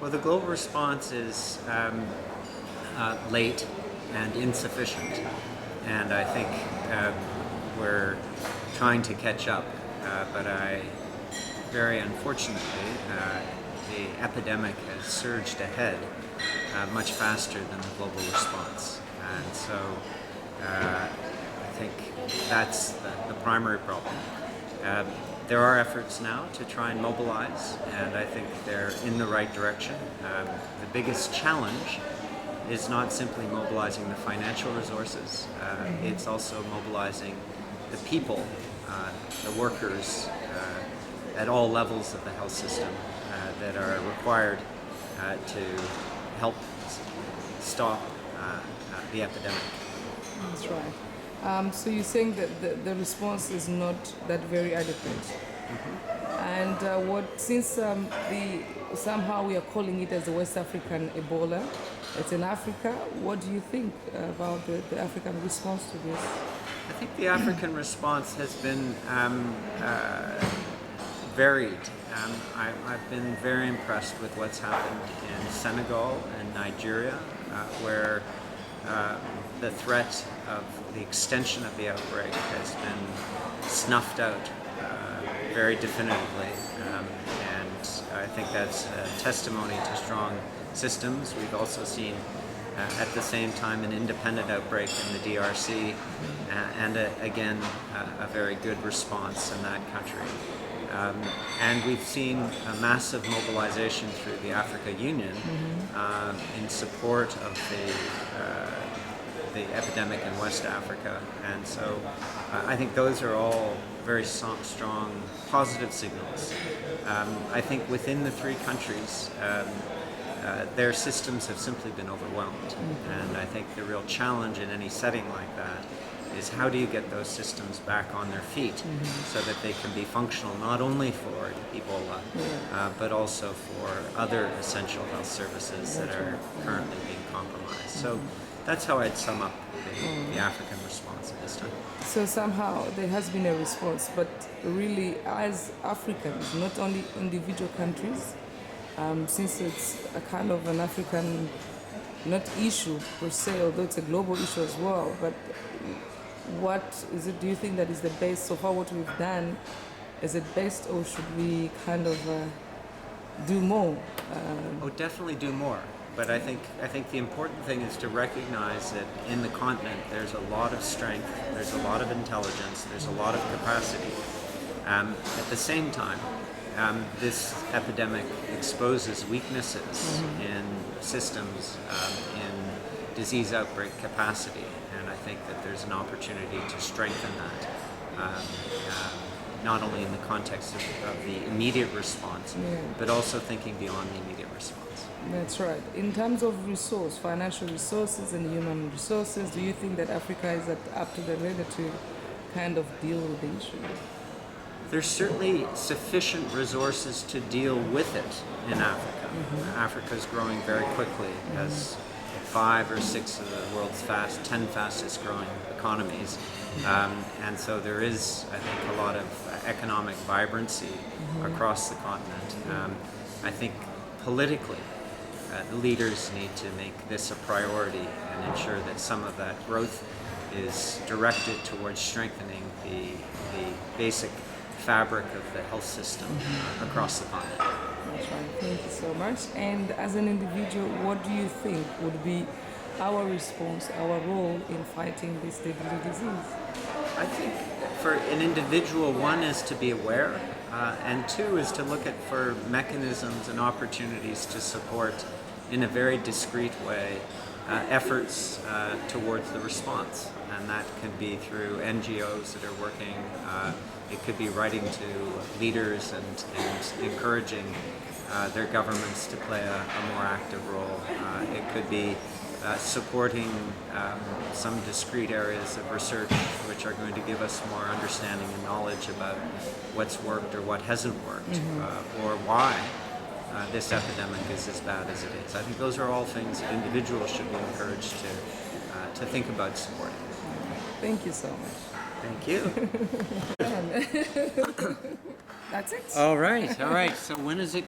Well, the global response is late and insufficient, and I think we're trying to catch up. But very unfortunately, the epidemic has surged ahead much faster than the global response, and so I think that's the primary problem. There are efforts now to try and mobilize, and I think they're in the right direction. The biggest challenge is not simply mobilizing the financial resources, it's also mobilizing the people, the workers at all levels of the health system that are required to help stop the epidemic. That's right. So you're saying that the response is not that very adequate. And since somehow we are calling it as the West African Ebola, it's in Africa. What do you think about the African response to this? I think the African response has been varied. I've been very impressed with what's happened in Senegal and Nigeria, where the threat of the extension of the outbreak has been snuffed out very definitively, and I think that's a testimony to strong systems. We've also seen at the same time an independent outbreak in the DRC, and again a very good response in that country. And we've seen a massive mobilization through the Africa Union in support of the epidemic in West Africa, and so I think those are all very strong positive signals. I think within the three countries, their systems have simply been overwhelmed, and I think the real challenge in any setting like that is how do you get those systems back on their feet so that they can be functional not only for Ebola but also for other essential health services that are currently being compromised. So that's how I'd sum up the African response at this time. So somehow there has been a response, but really as Africans, not only individual countries, since it's a kind of an African, not issue per se, although it's a global issue as well, but what is it, do you think that is the best, so far what we've done, is it best, or should we kind of do more? Oh, definitely do more. But I think the important thing is to recognize that in the continent there's a lot of strength, there's a lot of intelligence, there's a lot of capacity. At the same time, this epidemic exposes weaknesses in systems, in disease outbreak capacity, and I think that there's an opportunity to strengthen that, not only in the context of the immediate response, but also thinking beyond the immediate response. That's right. In terms of financial resources and human resources, do you think that Africa is up to the ready to kind of deal with the issue? There's certainly sufficient resources to deal with it in Africa. Africa's growing very quickly, has 5 or 6 of the world's 10 fastest growing economies. And so there is, I think, a lot of economic vibrancy across the continent. I think politically, the leaders need to make this a priority and ensure that some of that growth is directed towards strengthening the basic fabric of the health system across the continent. That's right. Thank you so much. And as an individual, what do you think would be our response, our role in fighting this deadly disease? I think for an individual, one is to be aware, and two is to look for mechanisms and opportunities to support in a very discreet way efforts towards the response. And that can be through NGOs that are working, it could be writing to leaders and encouraging their governments to play a more active role. It could be supporting some discrete areas of research which are going to give us more understanding and knowledge about what's worked or what hasn't worked, or why this epidemic is as bad as it is. I think those are all things that individuals should be encouraged to think about supporting. Thank you so much. Thank you. That's it. All right. So when is it?